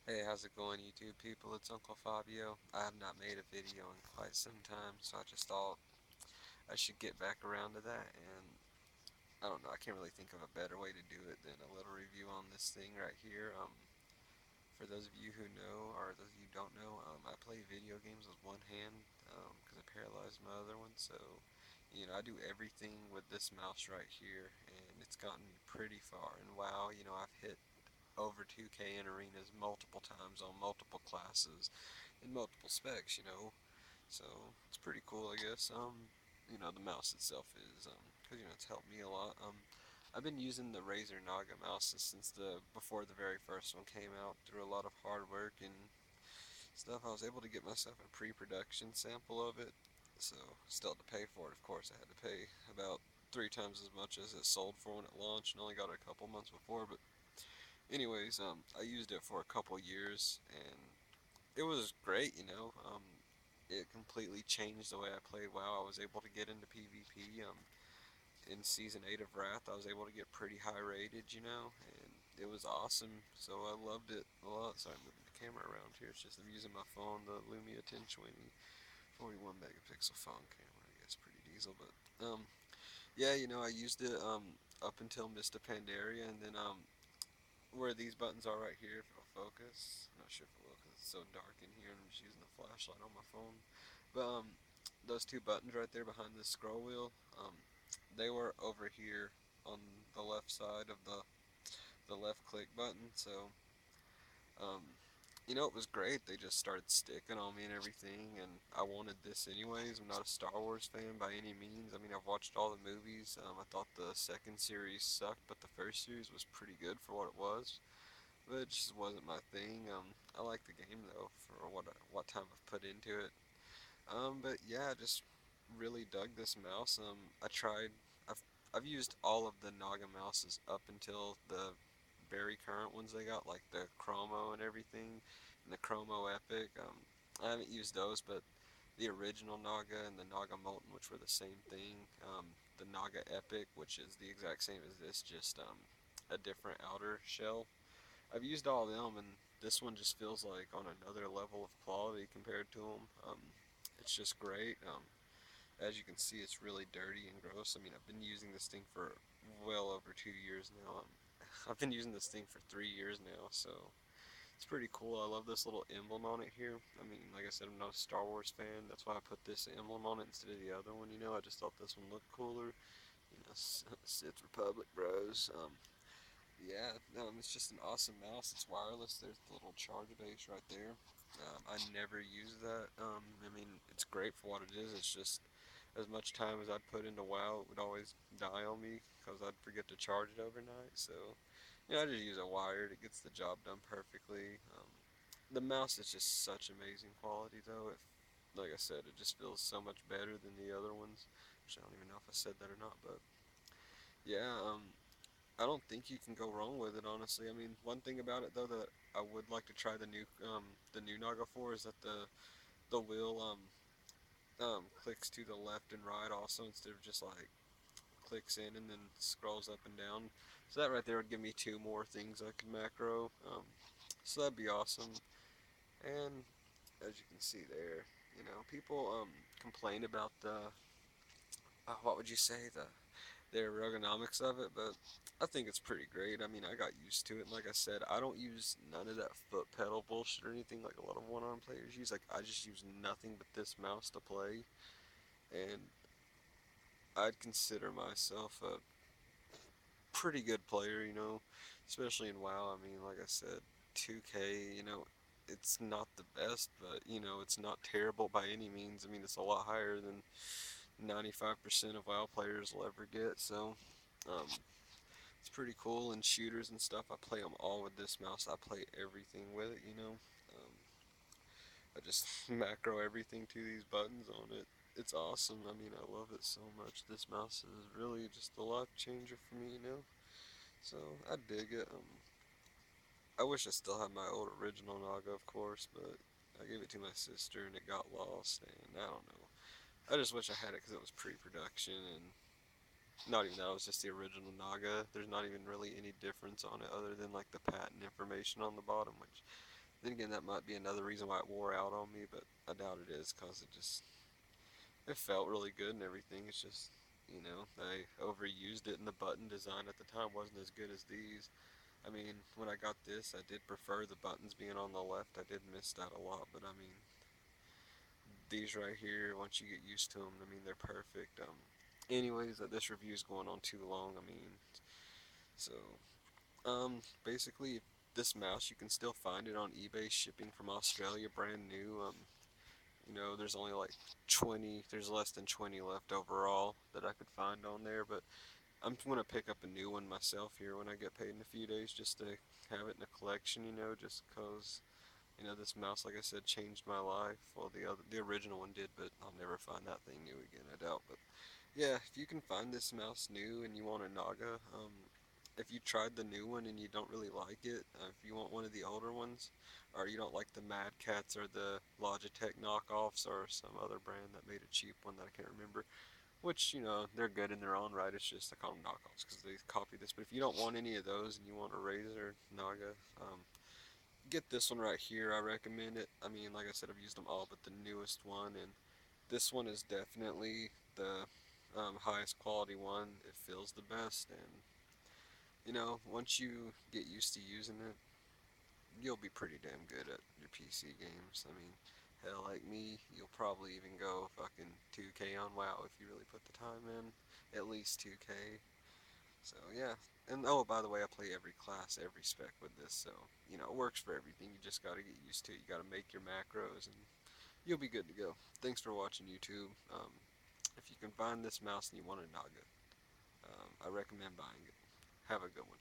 Hey, how's it going, YouTube people? It's Uncle Fabio. I have not made a video in quite some time, so I just thought I should get back around to that. And I don't know, I can't really think of a better way to do it than a little review on this thing right here. For those of you who know, or those of you who don't know, I play video games with one hand because I paralyzed my other one. So, I do everything with this mouse right here, and it's gotten me pretty far. And wow, I've hit over 2K in arenas multiple times on multiple classes in multiple specs. So it's pretty cool, I guess. The mouse itself is, because it's helped me a lot. I've been using the Razer Naga mouse since before the very first one came out. Through a lot of hard work and stuff, I was able to get myself a pre-production sample of it. So still had to pay for it, of course. I had to pay about 3 times as much as it sold for when it launched, and only got it a couple months before. But anyways, I used it for a couple years, and it was great. It completely changed the way I played WoW. I was able to get into PvP. In Season 8 of Wrath, I was able to get pretty high rated, and it was awesome. So I loved it a lot. Sorry, I'm moving the camera around here. It's just I'm using my phone, the Lumia 1020 41 megapixel phone camera. I guess pretty diesel, but yeah, I used it up until Mista Pandaria, and then where these buttons are right here, if it'll focus. I'm not sure if it will because it's so dark in here and I'm just using the flashlight on my phone. But those two buttons right there behind this scroll wheel, they were over here on the left side of the left click button. So um, it was great. They just started sticking on me and everything, and I wanted this anyways. I'm not a Star Wars fan by any means. I mean, I've watched all the movies. I thought the second series sucked, but the first series was pretty good for what it was. But it just wasn't my thing. I like the game though for what time I've put into it. But yeah, I just really dug this mouse. I tried. I've I've used all of the Naga mouses up until the very current ones they got, like the Chromo and everything, and the Chromo Epic. I haven't used those, but the original Naga and the Naga Molten, which were the same thing. The Naga Epic, which is the exact same as this, just a different outer shell. I've used all of them, and this one just feels like on another level of quality compared to them. It's just great. As you can see, it's really dirty and gross. I mean, I've been using this thing for well over 2 years now. I've been using this thing for 3 years now, so it's pretty cool. I love this little emblem on it here. I mean, like I said, I'm not a Star Wars fan. That's why I put this emblem on it instead of the other one. I just thought this one looked cooler. Sith Republic Bros. Yeah, it's just an awesome mouse. It's wireless. There's the little charge base right there. I never use that. I mean, it's great for what it is. It's just as much time as I'd put into WoW, it would always die on me because I'd forget to charge it overnight. So, I just use it wired. It gets the job done perfectly. The mouse is just such amazing quality, though. Like I said, it just feels so much better than the other ones. Which I don't even know if I said that or not, but yeah. I don't think you can go wrong with it, honestly. I mean, one thing about it though that I would like to try the new Naga for is that the wheel clicks to the left and right also instead of just like clicks in and then scrolls up and down. So that right there would give me two more things I could macro. So that'd be awesome. And as you can see there, people complain about the what would you say, the ergonomics of it, but I think it's pretty great. I mean, I got used to it, and like I said, I don't use none of that foot pedal bullshit or anything like a lot of one-arm players use. Like, I just use nothing but this mouse to play, and I'd consider myself a pretty good player, especially in WoW. I mean, like I said, 2K, it's not the best, but, it's not terrible by any means. I mean, it's a lot higher than 95% of WoW players will ever get, so um, it's pretty cool. And shooters and stuff, I play them all with this mouse. I play everything with it. I just macro everything to these buttons on it. It's awesome. I mean, I love it so much. This mouse is really just a life changer for me. So I dig it. I wish I still had my old original Naga, of course, but I gave it to my sister and it got lost, and I don't know. I just wish I had it because it was pre-production, and not even that, it was just the original Naga. There's not even really any difference on it other than like the patent information on the bottom, which Then again, that might be another reason why it wore out on me, but I doubt it is because it felt really good and everything. It's just, I overused it and the button design at the time wasn't as good as these. I mean, when I got this, I did prefer the buttons being on the left. I did miss that a lot, but I mean, these right here, once you get used to them, I mean, they're perfect. Anyways, this review is going on too long. I mean, so basically, this mouse you can still find it on eBay, shipping from Australia, brand new. There's only like 20. There's less than 20 left overall that I could find on there, but I'm gonna pick up a new one myself here when I get paid in a few days, just to have it in a collection. Just cause this mouse, like I said, changed my life. Well, the original one did, but I'll never find that thing new again, I doubt. But yeah, if you can find this mouse new and you want a Naga, if you tried the new one and you don't really like it, if you want one of the older ones, or you don't like the Mad Cats or the Logitech knockoffs or some other brand that made a cheap one that I can't remember, which they're good in their own right. It's just I call them knockoffs because they copy this. But if you don't want any of those and you want a Razer Naga, get this one right here. I recommend it. I mean, like I said, I've used them all, but the newest one, and this one is definitely the highest quality one. It feels the best, and once you get used to using it, you'll be pretty damn good at your PC games. I mean, hell, like me, you'll probably even go fucking 2K on WoW if you really put the time in. At least 2K. So yeah. And oh, by the way, I play every class, every spec with this, so it works for everything. You just gotta get used to it. You gotta make your macros, and you'll be good to go. Thanks for watching, YouTube. If you can find this mouse and you want a Naga, I recommend buying it. Have a good one.